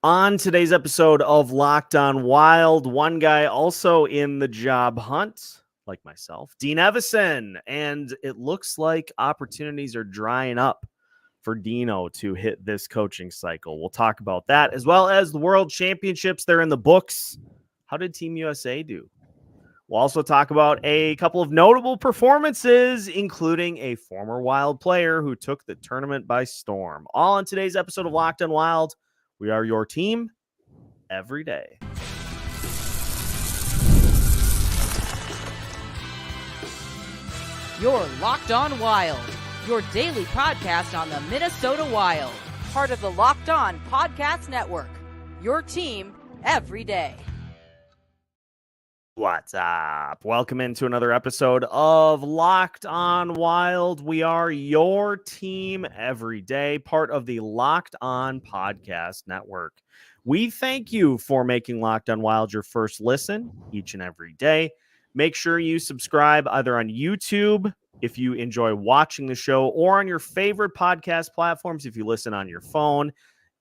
On today's episode of Locked On Wild, one guy also in the job hunt, like myself, Dean Evason, and it looks like opportunities are drying up for Dino to hit this coaching cycle. We'll talk about that, as well as the World Championships. They're in the books. How did Team USA do? We'll also talk about a couple of notable performances, including a former Wild player who took the tournament by storm. All in today's episode of Locked On Wild. We are your team every day. You're Locked On Wild, your daily podcast on the Minnesota Wild, part of the Locked On Podcast Network, your team every day. What's up? Welcome into another episode of Locked On Wild. We are your team every day, part of the Locked On Podcast Network. We thank you for making Locked On Wild your first listen each and every day. Make sure you subscribe either on YouTube if you enjoy watching the show, or on your favorite podcast platforms if you listen on your phone,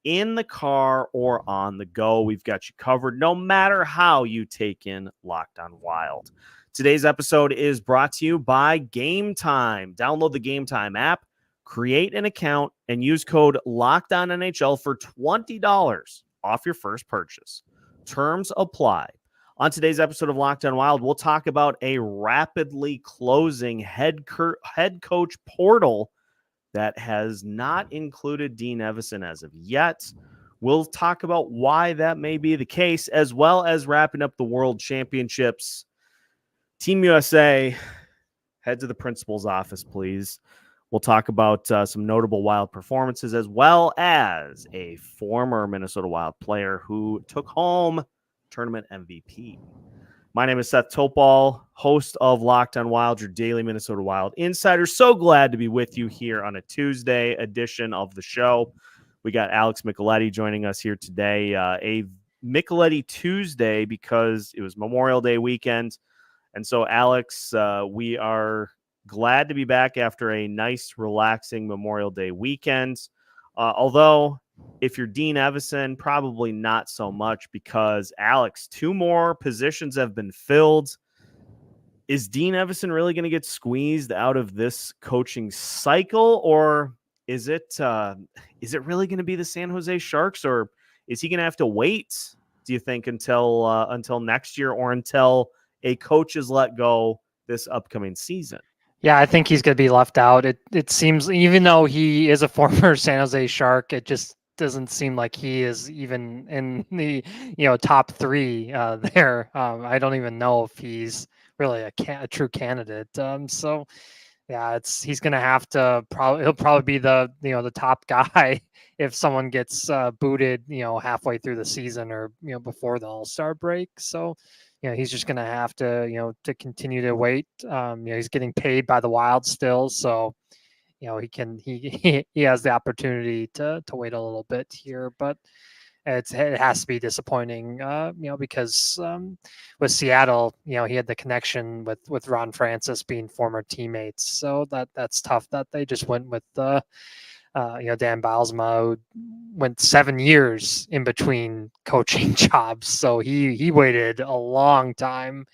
in the car, or on the go. We've got you covered no matter how you take in Locked On Wild. Today's episode is brought to you by Game Time. Download the Game Time app, create an account, and use code LOCKEDONNHL for $20 off your first purchase. Terms apply. On today's episode of Locked On Wild, we'll talk about a rapidly closing head coach portal that has not included Dean Evason as of yet. We'll talk about why that may be the case, as well as wrapping up the World Championships. Team USA, head to the principal's office, please. We'll talk about some notable Wild performances, as well as a former Minnesota Wild player who took home tournament MVP. My name is Seth Topal, host of Locked On Wild, your daily Minnesota Wild insider. So glad to be with you here on a Tuesday edition of the show. We got Alex Micheletti joining us here today. A Micheletti Tuesday because it was Memorial Day weekend. And so, Alex, we are glad to be back after a nice, relaxing Memorial Day weekend. Although, if you're Dean Evason, probably not so much because, Alex, 2 more positions have been filled. Is Dean Evason really going to get squeezed out of this coaching cycle, or is it really going to be the San Jose Sharks, or is he going to have to wait, do you think, until next year, or until a coach is let go this upcoming season? Yeah, I think he's going to be left out. It seems, even though he is a former San Jose Shark, it just doesn't seem like he is even in the top 3 there. I don't even know if he's really a true candidate. So yeah, he's going to have to he'll probably be the top guy if someone gets booted halfway through the season or before the All-Star break. So he's just going to have to to continue to wait. He's getting paid by the Wild still, so he has the opportunity to wait a little bit here, but it has to be disappointing, because with Seattle, he had the connection with Ron Francis being former teammates, so that's tough that they just went with Dan Bylsma, who went 7 years in between coaching jobs, so he waited a long time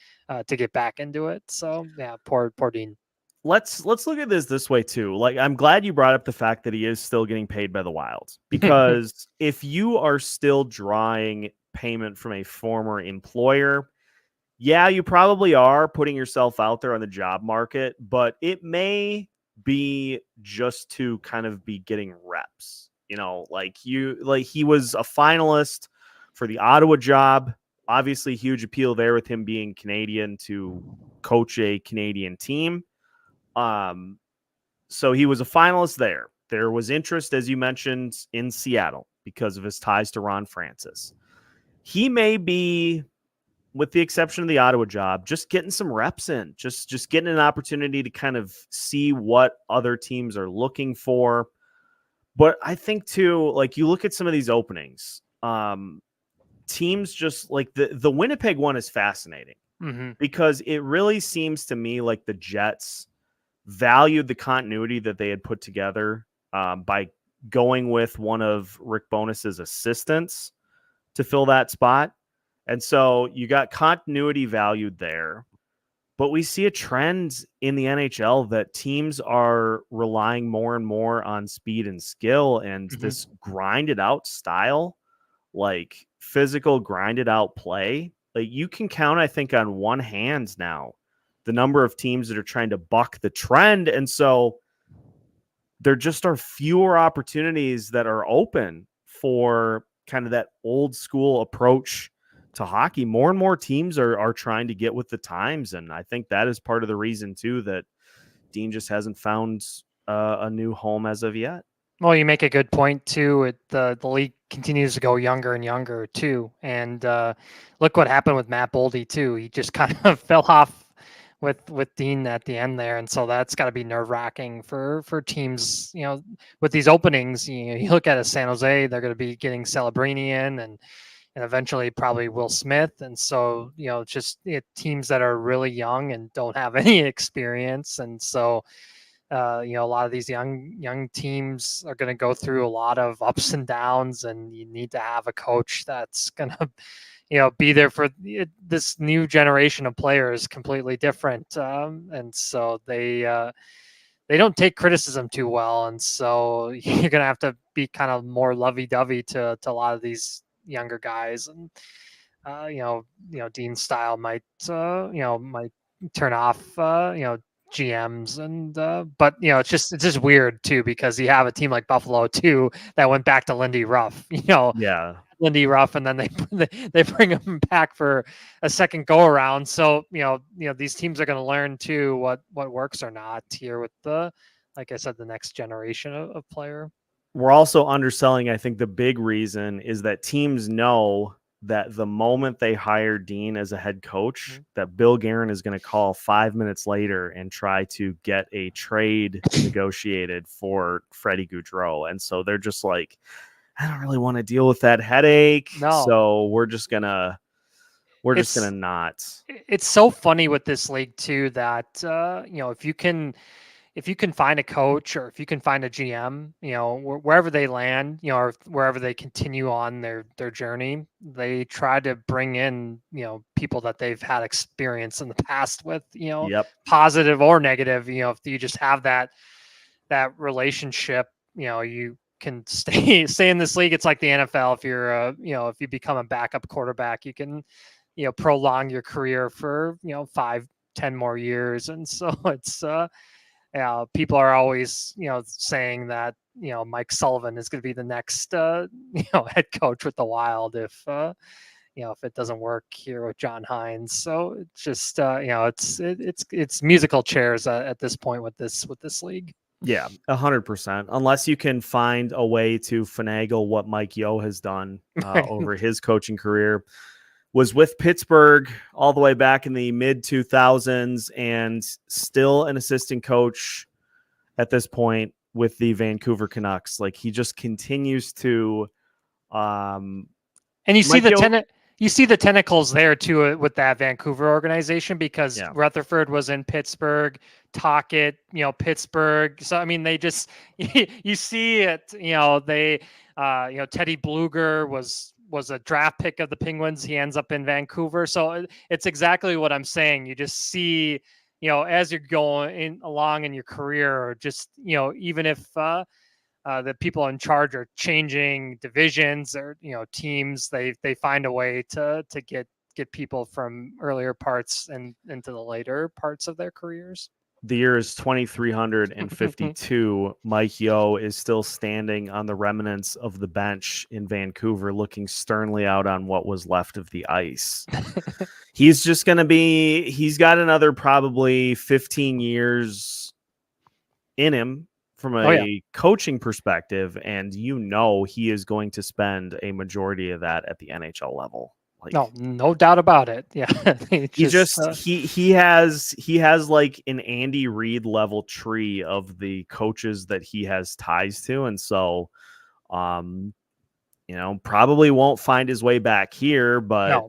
to get back into it. So yeah, poor Dean. Let's look at this way too. Like, I'm glad you brought up the fact that he is still getting paid by the Wild, because if you are still drawing payment from a former employer, yeah, you probably are putting yourself out there on the job market, but it may be just to kind of be getting reps. He was a finalist for the Ottawa job. Obviously, huge appeal there with him being Canadian to coach a Canadian team. So he was a finalist there. There was interest, as you mentioned, in Seattle because of his ties to Ron Francis. He may be, with the exception of the Ottawa job, just getting some reps in, just getting an opportunity to kind of see what other teams are looking for. But I think too, like, you look at some of these openings, teams just like the Winnipeg one is fascinating because it really seems to me like the Jets valued the continuity that they had put together by going with one of Rick Bowness's assistants to fill that spot. And so you got continuity valued there. But we see a trend in the NHL that teams are relying more and more on speed and skill and this grinded out style, like physical grinded out play. Like you can count, I think, on one hand now the number of teams that are trying to buck the trend. And so there just are fewer opportunities that are open for kind of that old school approach to hockey. More and more teams are trying to get with the times. And I think that is part of the reason too, that Dean just hasn't found a new home as of yet. Well, you make a good point too. The league continues to go younger and younger too. And look what happened with Matt Boldy too. He just kind of fell off with Dean at the end there. And so that's got to be nerve wracking for teams, with these openings. You look at a San Jose, they're going to be getting Celebrini in and eventually probably Will Smith. And so, teams that are really young and don't have any experience. And so, a lot of these young teams are going to go through a lot of ups and downs, and you need to have a coach that's going to, be there for this new generation of players, completely different. And so they don't take criticism too well. And so you're going to have to be kind of more lovey-dovey to a lot of these younger guys. And, Dean's style might turn off, GMs and but it's just weird too, because you have a team like Buffalo too that went back to Lindy Ruff, Lindy Ruff, and then they bring him back for a second go around. So these teams are going to learn too what works or not here with like I said, the next generation of player. We're also underselling, I think the big reason is that teams know that the moment they hire Dean as a head coach, that Bill Guerin is going to call 5 minutes later and try to get a trade negotiated for Freddie Gaudreau. And so they're just like, I don't really want to deal with that headache. No. So we're just going to not. It's so funny with this league too, that, if you can find a coach or if you can find a GM, wherever they land, or wherever they continue on their journey, they try to bring in, people that they've had experience in the past with, positive or negative. If you just have that relationship, you can stay in this league. It's like the NFL. If you're if you become a backup quarterback, you can, prolong your career for, 5-10 more years. And so it's, people are always, saying that, Mike Sullivan is going to be the next, head coach with the Wild if it doesn't work here with John Hines. So it's just, it's musical chairs at this point with this league. Yeah, 100%. Unless you can find a way to finagle what Mike Yeo has done over his coaching career. Was with Pittsburgh all the way back in the mid 2000s and still an assistant coach at this point with the Vancouver Canucks. Like he just continues to, and you see the tentacles there too with that Vancouver organization, because Rutherford was in Pittsburgh, Tocchet, Pittsburgh. So I mean, they just you see it. Teddy Bluger was a draft pick of the Penguins. He ends up in Vancouver. So it's exactly what I'm saying. You just see, as you're going along in your career, or just, even if the people in charge are changing divisions or, teams, they find a way to get people from earlier parts and into the later parts of their careers. The year is 2352. Mike Yeo is still standing on the remnants of the bench in Vancouver, looking sternly out on what was left of the ice. He's got another probably 15 years in him from a coaching perspective. And he is going to spend a majority of that at the NHL level. Like, no doubt about it. Yeah. he has like an Andy Reid level tree of the coaches that he has ties to. And so, probably won't find his way back here, but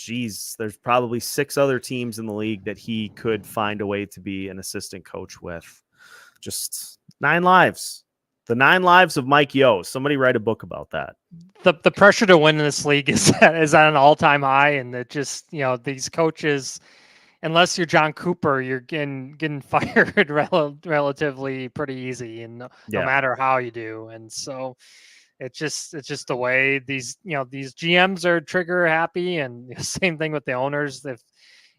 there's probably 6 other teams in the league that he could find a way to be an assistant coach with. Just 9 lives The 9 Lives of Mike Yeo. Somebody write a book about that. The pressure to win in this league is at an all-time high, and it just, these coaches, unless you're John Cooper, you're getting fired relatively pretty easy, and no matter how you do. And so it's just the way these GMs are trigger happy, and same thing with the owners.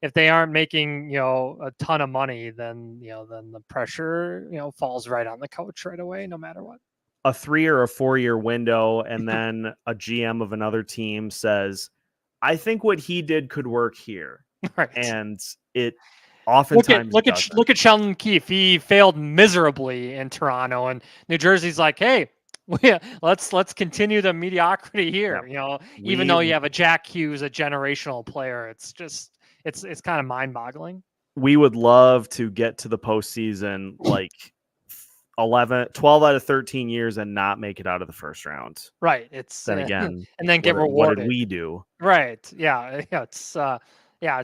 If they aren't making a ton of money, then then the pressure falls right on the coach right away, no matter what. A 3 or a 4 year window, and then a GM of another team says, "I think what he did could work here," right? And it oftentimes look at Sheldon Keefe. He failed miserably in Toronto, and New Jersey's like, "Hey, let's continue the mediocrity here." Yep. Even though you have a Jack Hughes, a generational player, it's just it's kind of mind-boggling. We would love to get to the postseason like 12 out of 13 years and not make it out of the first round. Right. It's then again, and then get rewarded. What did we do? Right. Yeah. It's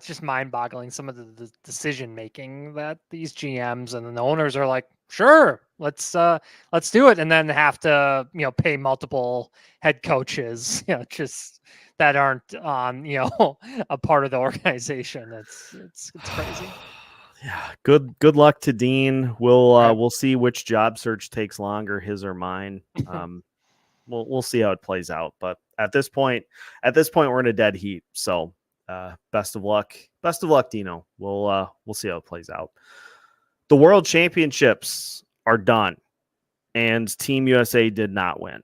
just mind-boggling, some of the decision making that these GMs and then the owners are like, sure, let's do it, and then have to pay multiple head coaches just that aren't on a part of the organization. It's crazy. Yeah, good luck to Dean. We'll see which job search takes longer, his or mine. We'll see how it plays out. But at this point, we're in a dead heat. So best of luck, Dino. We'll see how it plays out. The World Championships are done, and Team USA did not win.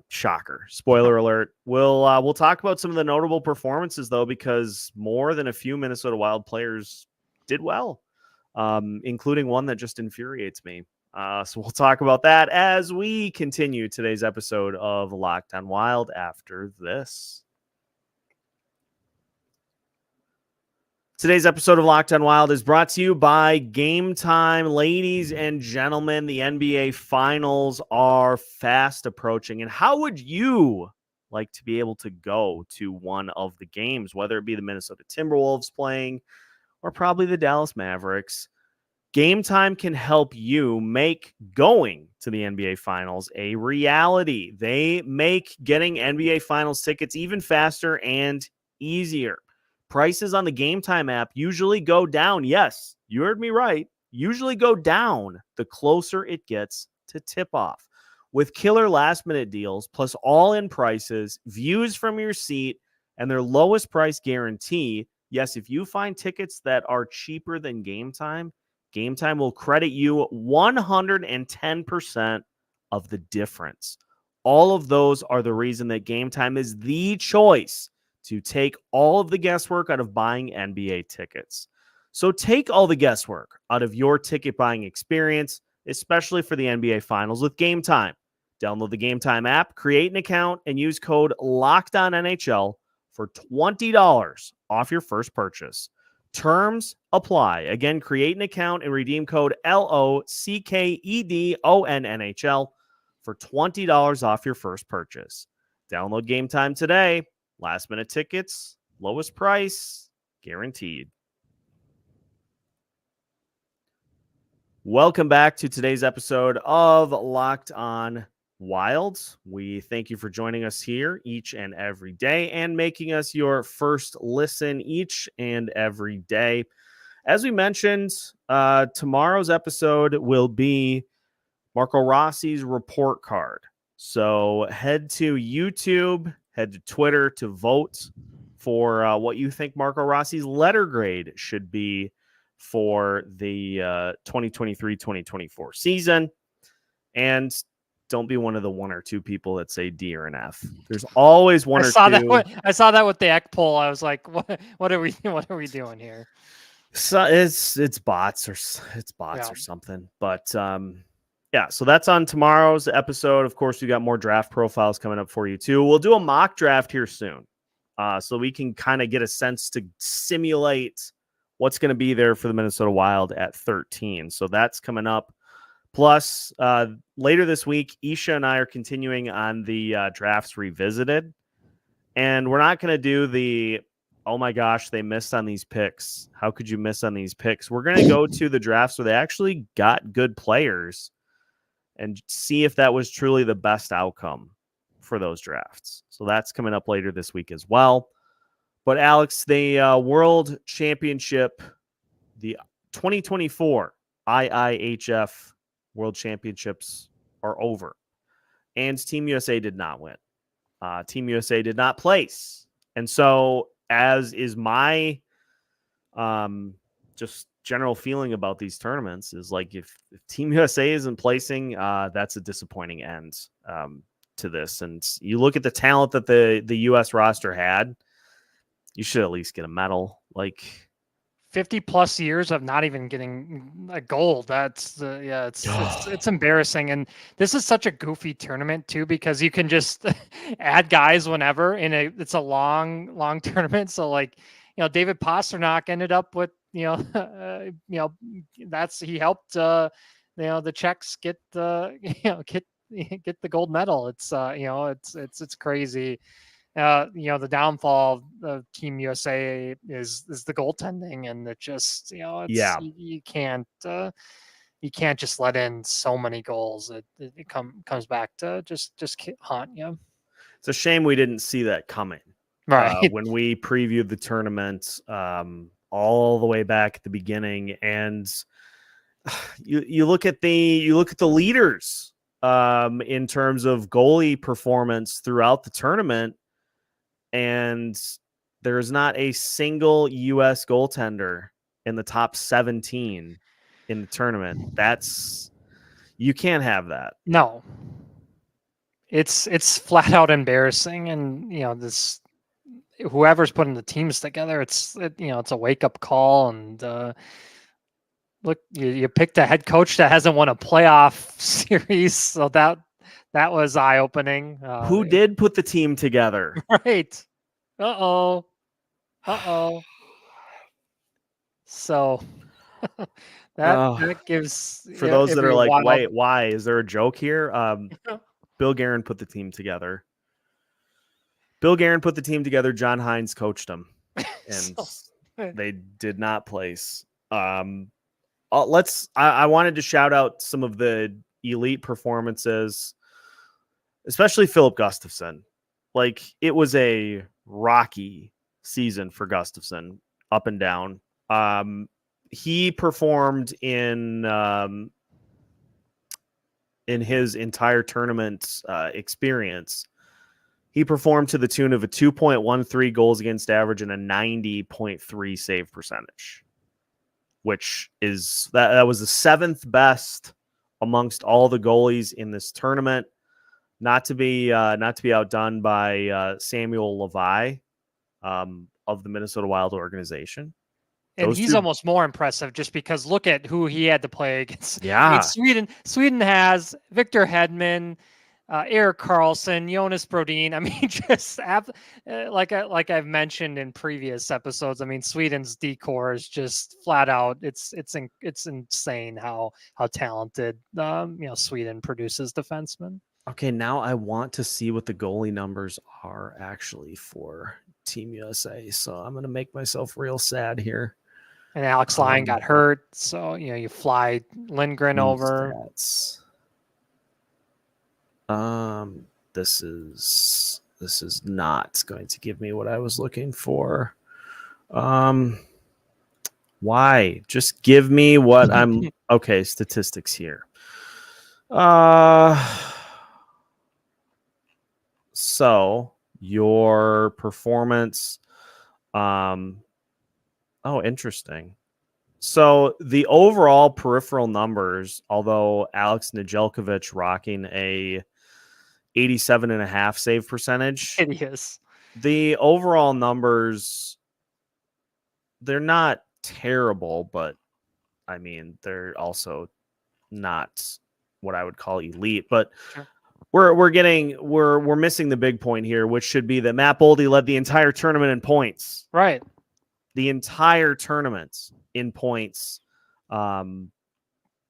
Shocker. Spoiler alert. We'll talk about some of the notable performances though, because more than a few Minnesota Wild players did well, including one that just infuriates me. So we'll talk about that as we continue today's episode of Locked on Wild after this. Today's episode of Locked on Wild is brought to you by Game Time. Ladies and gentlemen, the NBA Finals are fast approaching. And how would you like to be able to go to one of the games, whether it be the Minnesota Timberwolves playing or probably the Dallas Mavericks? Game Time can help you make going to the NBA Finals a reality. They make getting NBA Finals tickets even faster and easier. Prices on the Game Time app usually go down. Yes, you heard me right. Usually go down the closer it gets to tip-off. With killer last-minute deals, plus all-in prices, views from your seat, and their lowest price guarantee, yes, if you find tickets that are cheaper than Game Time will credit you 110% of the difference. All of those are the reason that Game Time is the choice to take all of the guesswork out of buying NBA tickets. So take all the guesswork out of your ticket buying experience, especially for the NBA Finals with Game Time. Download the Game Time app, create an account, and use code LOCKEDONNHL for $20 off your first purchase. Terms apply. Again, create an account and redeem code LOCKEDONNHL for $20 off your first purchase. Download Game Time today. Last minute tickets, lowest price, guaranteed. Welcome back to today's episode of Locked on Wild. We thank you for joining us here each and every day and making us your first listen each and every day. As we mentioned, tomorrow's episode will be Marco Rossi's report card. So head to YouTube, head to Twitter to vote for what you think Marco Rossi's letter grade should be for the 2023-2024 season. And don't be one of the one or two people that say D or an F. There's always one or two. I saw that with the Eck poll. I was like, what are we doing here? So it's bots or something. But yeah, so that's on tomorrow's episode. Of course, we got more draft profiles coming up for you too. We'll do a mock draft here soon, so we can kind of get a sense to simulate what's going to be there for the Minnesota Wild at 13. So that's coming up. Plus, later this week, Isha and I are continuing on the Drafts Revisited. And we're not going to do the, oh my gosh, they missed on these picks. How could you miss on these picks? We're going to go to the drafts where they actually got good players and see if that was truly the best outcome for those drafts. So that's coming up later this week as well. But Alex, the World Championship, the 2024 IIHF World Championships are over, and Team USA did not win. Team USA did not place. And so, as is my just general feeling about these tournaments, is like if Team USA isn't placing, that's a disappointing end to this. And you look at the talent that the US roster had, you should at least get a medal. Like 50 plus years of not even getting a gold. That's it's embarrassing. And this is such a goofy tournament too, because you can just add guys whenever it's a long tournament. So like, David Pastrnak ended up with, he helped, the Czechs get get the gold medal. It's, it's crazy. The downfall of Team USA is the goaltending, and it just, you can't just let in so many goals. It comes back to just haunt you. It's a shame we didn't see that coming. Right. When we previewed the tournament all the way back at the beginning, and you look at the leaders in terms of goalie performance throughout the tournament, and there's not a single U.S. goaltender in the top 17 in the tournament. You can't have that. No, it's flat out embarrassing, and this. Whoever's putting the teams together, it's a wake up call. And look, you picked a head coach that hasn't won a playoff series, so that was eye opening. Who did put the team together? Right. Uh oh. So that gives, for those that are like, wait, why is there a joke here? Bill Guerin put the team together. John Hines coached them, and they did not place. I wanted to shout out some of the elite performances, especially Philip Gustafsson. Like, it was a rocky season for Gustafsson, up and down. He performed in his entire tournament experience. He performed to the tune of a 2.13 goals against average and a 90.3 save percentage, which is that was the 7th best amongst all the goalies in this tournament. Not to be outdone by Samuel Levi of the Minnesota Wild organization. And he's almost more impressive just because look at who he had to play against. Yeah, Sweden has Victor Hedman, Erik Karlsson, Jonas Brodin. I mean, just like I've mentioned in previous episodes. I mean, Sweden's decor is just flat out. It's insane how talented Sweden produces defensemen. Okay, now I want to see what the goalie numbers are actually for Team USA. So I'm going to make myself real sad here. And Alex Lyon got hurt, so you fly Lindgren over. Stats. This is not going to give me what I was looking for. Why? Just give me what I'm okay, statistics here. So your performance, interesting. So the overall peripheral numbers, although Alex Nedeljkovic rocking a 87.5 save percentage. It is. The overall numbers, they're not terrible, but I mean, they're also not what I would call elite. But sure. We're missing the big point here, which should be that Matt Boldy led the entire tournament in points. Right. The entire tournament in points. And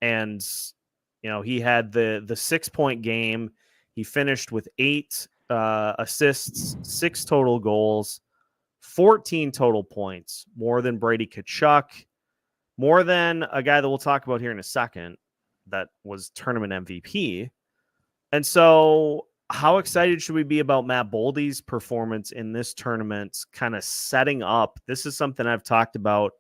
he had the 6-point game. He finished with 8 assists, 6 total goals, 14 total points, more than Brady Tkachuk, more than a guy that we'll talk about here in a second, that was tournament MVP. And so how excited should we be about Matt Boldy's performance in this tournament, kind of setting up? This is something I've talked about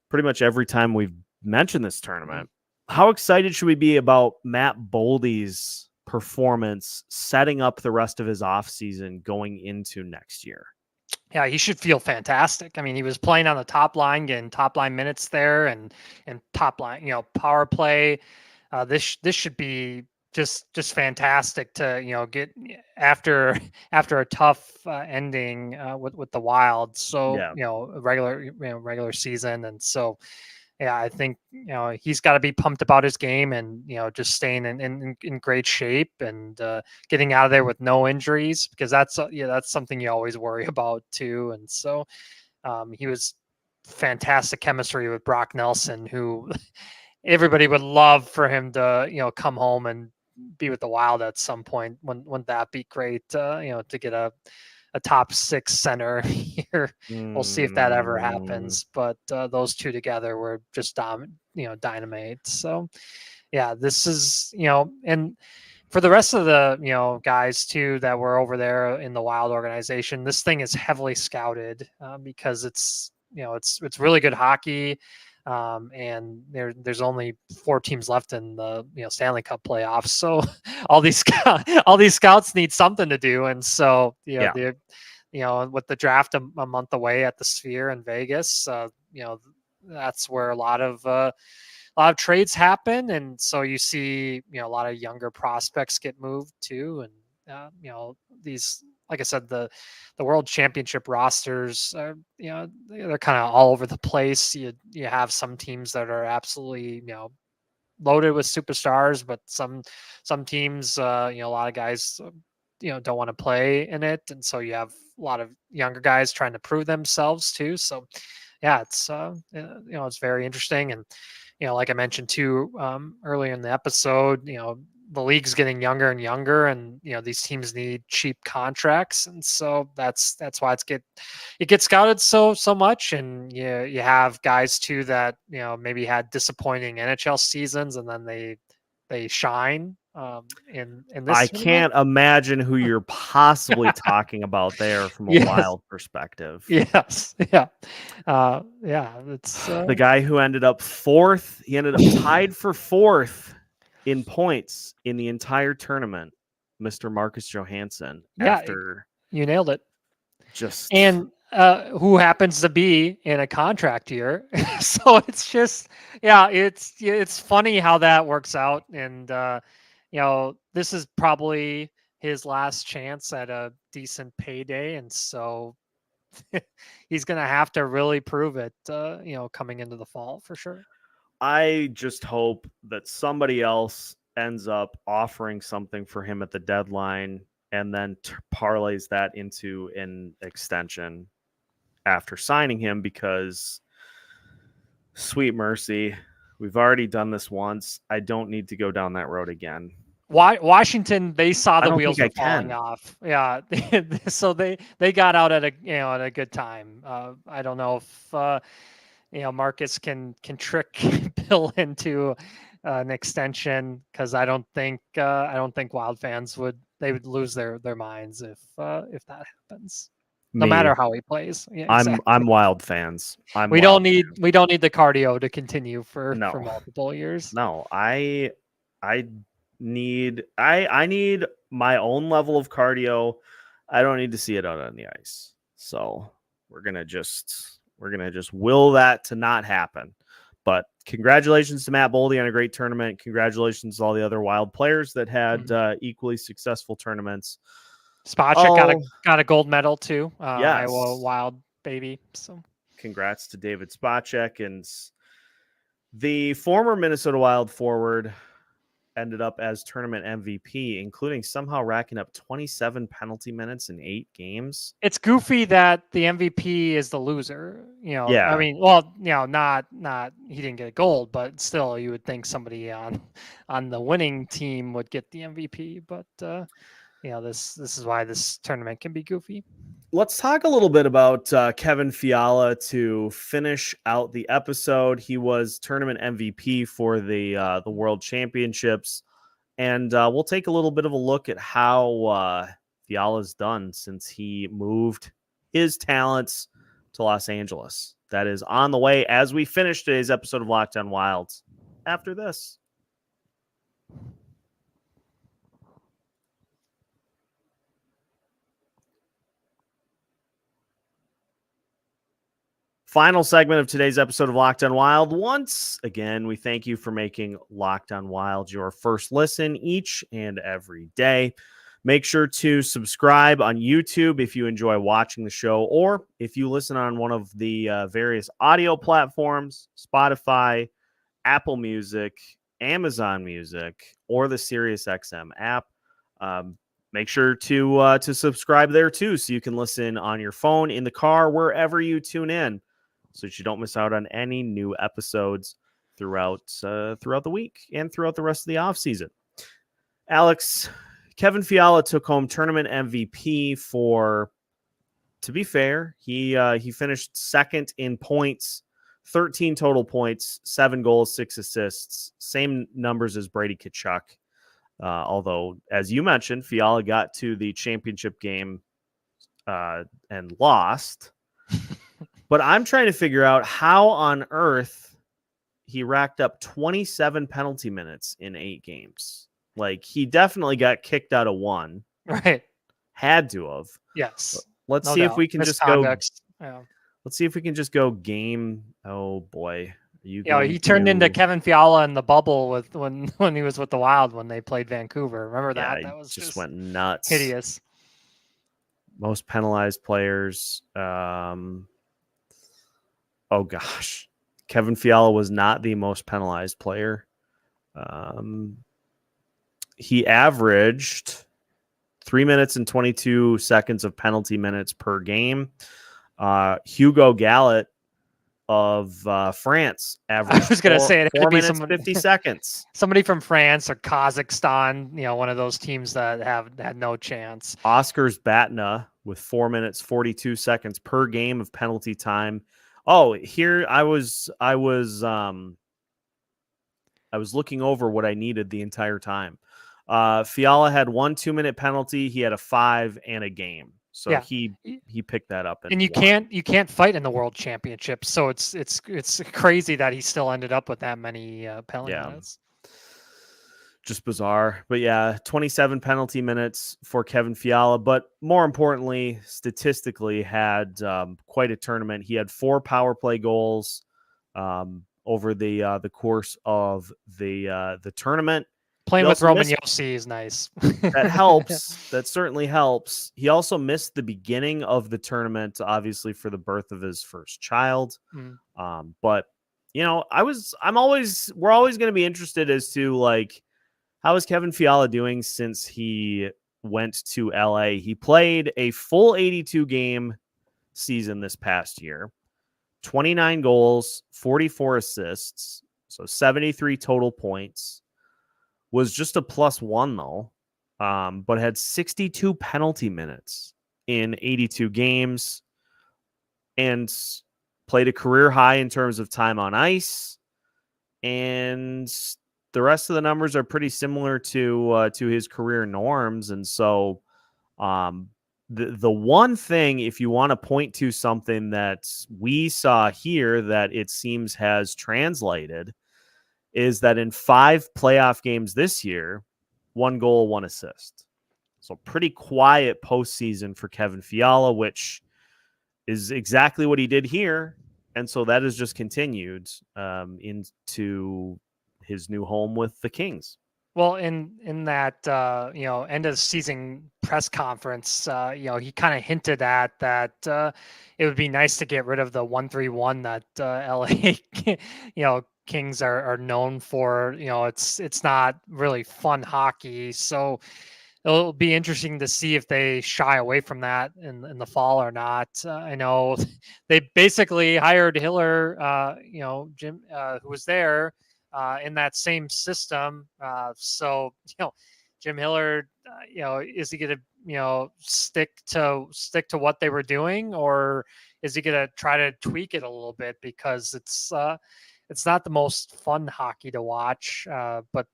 pretty much every time we've mentioned this tournament. How excited should we be about Matt Boldy's performance setting up the rest of his offseason going into next year? Yeah, he should feel fantastic. I mean, he was playing on the top line, getting top line minutes there, and top line, power play. This should be just fantastic to get after a tough ending with the Wild. So regular season, and so yeah, I think he's got to be pumped about his game and just staying in great shape and getting out of there with no injuries, because that's something you always worry about too. And so he was fantastic chemistry with Brock Nelson, who everybody would love for him to come home and be with the Wild at some point. Wouldn't that be great? To get a top 6 center here. We'll see if that ever happens. But those two together were just dynamite. So yeah, this is and for the rest of the guys too that were over there in the Wild organization, this thing is heavily scouted because it's really good hockey. And there's only 4 teams left in the Stanley Cup playoffs, so all these scouts need something to do, and so with the draft a month away at the Sphere in Vegas, that's where a lot of trades happen, and so you see a lot of younger prospects get moved too, and these, like I said, the World Championship rosters are, they're kind of all over the place. You have some teams that are absolutely, loaded with superstars, but some teams, a lot of guys, don't want to play in it. And so you have a lot of younger guys trying to prove themselves too. So yeah, it's, it's very interesting. And, like I mentioned too, earlier in the episode, the league's getting younger and younger, and these teams need cheap contracts, and so that's why it gets scouted so much. And you have guys too that maybe had disappointing NHL seasons, and then they shine in this. I can't imagine who you're possibly talking about there from a Wild perspective. Yes, yeah, it's the guy who ended up 4th. He ended up tied for 4th in points in the entire tournament, Mr. Marcus Johansson. Yeah, after you nailed it. And who happens to be in a contract year. So it's just, it's funny how that works out. And, this is probably his last chance at a decent payday. And so he's going to have to really prove it, coming into the fall for sure. I just hope that somebody else ends up offering something for him at the deadline and then parlays that into an extension after signing him, because sweet mercy, we've already done this once. I don't need to go down that road again. Washington, they saw the wheels were falling off. Yeah, so they got out at a good time. I don't know if Marcus can trick Bill into an extension, because I don't think Wild fans would lose their minds if that happens. No matter how he plays. Yeah, exactly. I'm Wild fans. We don't need the cardio to continue for multiple years. No, I need my own level of cardio. I don't need to see it out on the ice. So we're gonna just will that to not happen. But congratulations to Matt Boldy on a great tournament. Congratulations to all the other Wild players that had equally successful tournaments. Spacek got a gold medal too. Yes. Iowa Wild baby. So congrats to David Spacek. And the former Minnesota Wild forward ended up as tournament MVP, including somehow racking up 27 penalty minutes in 8 games. It's goofy that the MVP is the loser. Yeah. I mean, well, not he didn't get a gold, but still, you would think somebody on the winning team would get the MVP. But this is why this tournament can be goofy. let's talk a little bit about Kevin Fiala to finish out the episode. He was tournament MVP for the World Championships, and we'll take a little bit of a look at how Fiala's done since he moved his talents to Los Angeles. That is on the way as we finish today's episode of Locked On Wilds after this. Final segment of today's episode of Locked On Wild. Once again, we thank you for making Locked On Wild your first listen each and every day. Make sure to subscribe on YouTube if you enjoy watching the show, or if you listen on one of the various audio platforms, Spotify, Apple Music, Amazon Music, or the SiriusXM app. Make sure to subscribe there too, so you can listen on your phone, in the car, wherever you tune in, so that you don't miss out on any new episodes throughout the week and throughout the rest of the offseason. Alex, Kevin Fiala took home tournament MVP for, to be fair, he finished second in points, 13 total points, 7 goals, 6 assists, same numbers as Brady Tkachuk. Although, as you mentioned, Fiala got to the championship game and lost. But I'm trying to figure out how on earth he racked up 27 penalty minutes in 8 games. Like, he definitely got kicked out of one. Right. Had to have. Yes. Let's see if we can just go. Yeah. Let's see if we can just go game. Oh boy. He turned into Kevin Fiala in the bubble when he was with the Wild when they played Vancouver. Remember that? Yeah, that was just went nuts. Hideous. Most penalized players. Oh gosh. Kevin Fiala was not the most penalized player. He averaged 3 minutes and 22 seconds of penalty minutes per game. Hugo Gallet of France averaged. I was going to say it 4 could be minutes 50 seconds. Somebody from France or Kazakhstan, one of those teams that have had no chance. Oscars Batna with 4 minutes 42 seconds per game of penalty time. Oh, here I was looking over what I needed the entire time. Fiala had 1 2-minute penalty. He had a 5 and a game. So yeah. he picked that up. And you can't fight in the World Championship. So it's crazy that he still ended up with that many penalty minutes. Just bizarre. But yeah, 27 penalty minutes for Kevin Fiala. But more importantly, statistically, had quite a tournament. He had 4 power play goals over the course of the tournament. Playing with Roman Josi is nice. That helps. That certainly helps. He also missed the beginning of the tournament, obviously, for the birth of his first child. But we're always going to be interested as to, like, how is Kevin Fiala doing since he went to LA? He played a full 82 game season this past year, 29 goals, 44 assists, so 73 total points. Was just a +1 though, but had 62 penalty minutes in 82 games and played a career high in terms of time on ice. And the rest of the numbers are pretty similar to his career norms. And so the one thing, if you want to point to something that we saw here that it seems has translated, is that in 5 playoff games this year, 1 goal, 1 assist. So pretty quiet postseason for Kevin Fiala, which is exactly what he did here. And so that has just continued into his new home with the Kings. Well, in that end of season press conference, he kind of hinted at that it would be nice to get rid of the 1-3-1 that LA Kings are known for. It's not really fun hockey, so it'll be interesting to see if they shy away from that in the fall or not. I know they basically hired Hiller, Jim, who was there in that same system. So Jim Hiller, is he going to stick to what they were doing, or is he going to try to tweak it a little bit, because it's not the most fun hockey to watch. But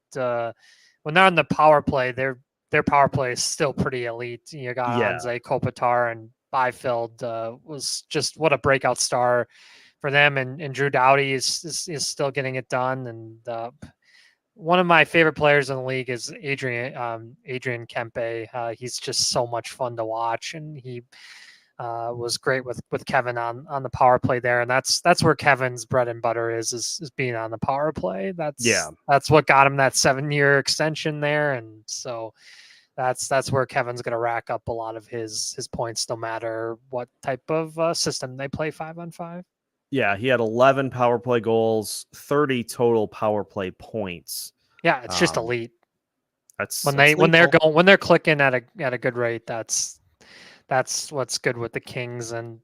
when they're on the power play, their power play is still pretty elite. You got Anze Kopitar, and Byfield was just what a breakout star for them, and Drew Doughty is still getting it done. And one of my favorite players in the league is Adrian Kempe. He's just so much fun to watch, and he was great with Kevin on the power play there. And that's where Kevin's bread and butter is being on the power play. That's what got him that 7-year extension there. And so that's where Kevin's going to rack up a lot of his points, no matter what type of system they play 5-on-5. Yeah, he had 11 power play goals, 30 total power play points. Yeah, it's just elite. That's when they're clicking at a good rate. That's what's good with the Kings. And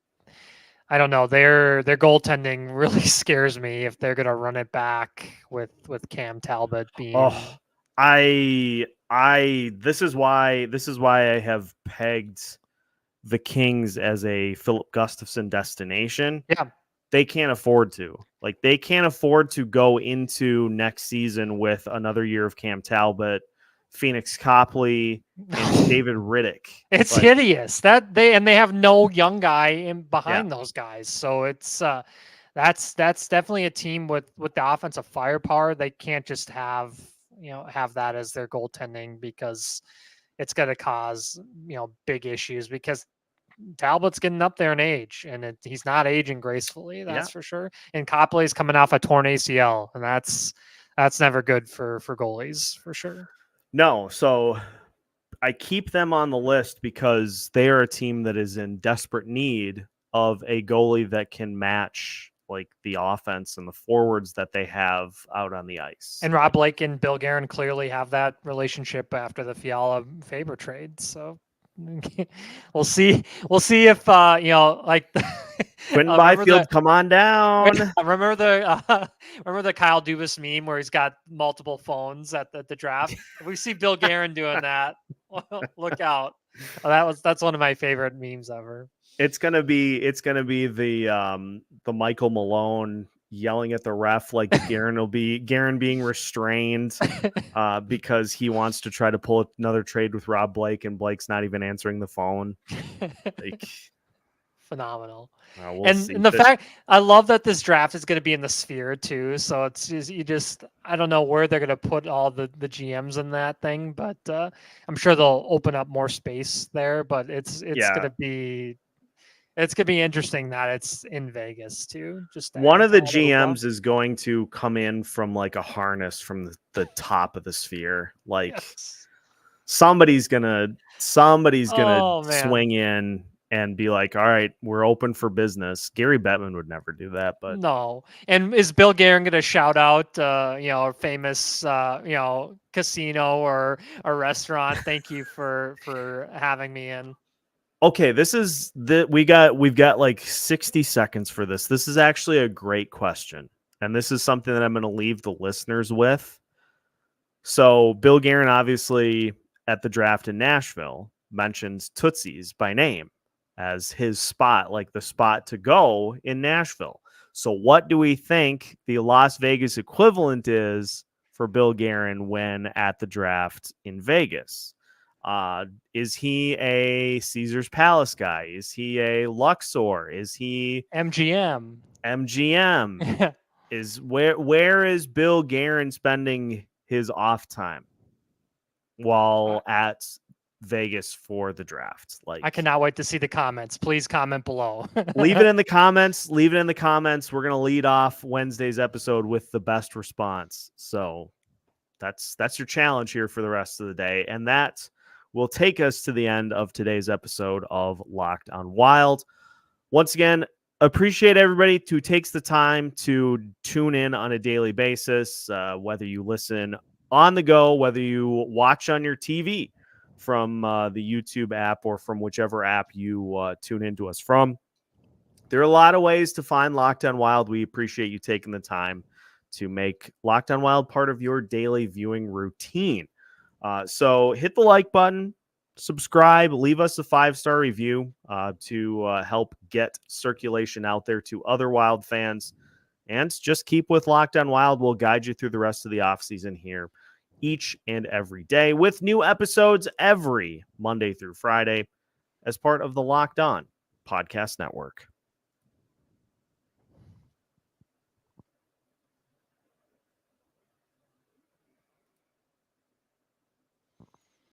I don't know, their goaltending really scares me if they're going to run it back with Cam Talbot being. This is why I have pegged the Kings as a Philip Gustafson destination. Yeah. They can't afford to. They can't afford to go into next season with another year of Cam Talbot, Phoenix Copley, and David Riddick. It's hideous that they have no young guy behind those guys. So it's that's definitely a team with the offensive firepower. They can't just have that as their goaltending, because it's going to cause big issues, because Talbot's getting up there in age, and he's not aging gracefully. That's for sure. And Copley's coming off a torn ACL, and that's never good for goalies, for sure. No, so I keep them on the list because they are a team that is in desperate need of a goalie that can match the offense and the forwards that they have out on the ice. And Rob Blake and Bill Guerin clearly have that relationship after the Fiala Faber trade. So we'll see if Quentin Byfield, come on down. Remember the Kyle Dubas meme where he's got multiple phones at the draft? If we see Bill Guerin doing that, look out. That's one of my favorite memes ever. It's gonna be the Michael Malone yelling at the ref, Guerin being restrained because he wants to try to pull another trade with Rob Blake, and Blake's not even answering the phone. Phenomenal. The fact, I love that this draft is going to be in the Sphere too. So it's just I don't know where they're going to put all the GMs in that thing, but I'm sure they'll open up more space there. But it's going to be. It's going to be interesting that it's in Vegas too. Just one of the GMs is going to come in from a harness from the top of the Sphere. Somebody's gonna swing in and be like, all right, we're open for business. Gary Bettman would never do that, but no. And is Bill Guerin going to shout out, a famous, casino or a restaurant? Thank you for having me in. Okay, we've got 60 seconds for this. This is actually a great question, and this is something that I'm going to leave the listeners with. So Bill Guerin, obviously at the draft in Nashville, mentions Tootsie's by name as his spot, the spot to go in Nashville. So what do we think the Las Vegas equivalent is for Bill Guerin when at the draft in Vegas? Is he a Caesar's Palace guy? Is he a Luxor? Is he MGM? Is where is Bill Guerin spending his off time while at Vegas for the draft? I cannot wait to see the comments. Please comment below. Leave it in the comments. We're going to lead off Wednesday's episode with the best response. So that's your challenge here for the rest of the day. And that will take us to the end of today's episode of Locked on Wild. Once again, appreciate everybody who takes the time to tune in on a daily basis, whether you listen on the go, whether you watch on your TV from the YouTube app or from whichever app you tune into us from. There are a lot of ways to find Locked on Wild. We appreciate you taking the time to make Locked on Wild part of your daily viewing routine. So hit the like button, subscribe, leave us a 5-star review to help get circulation out there to other Wild fans. And just keep with Locked On Wild. We'll guide you through the rest of the offseason here each and every day with new episodes every Monday through Friday as part of the Locked On Podcast Network.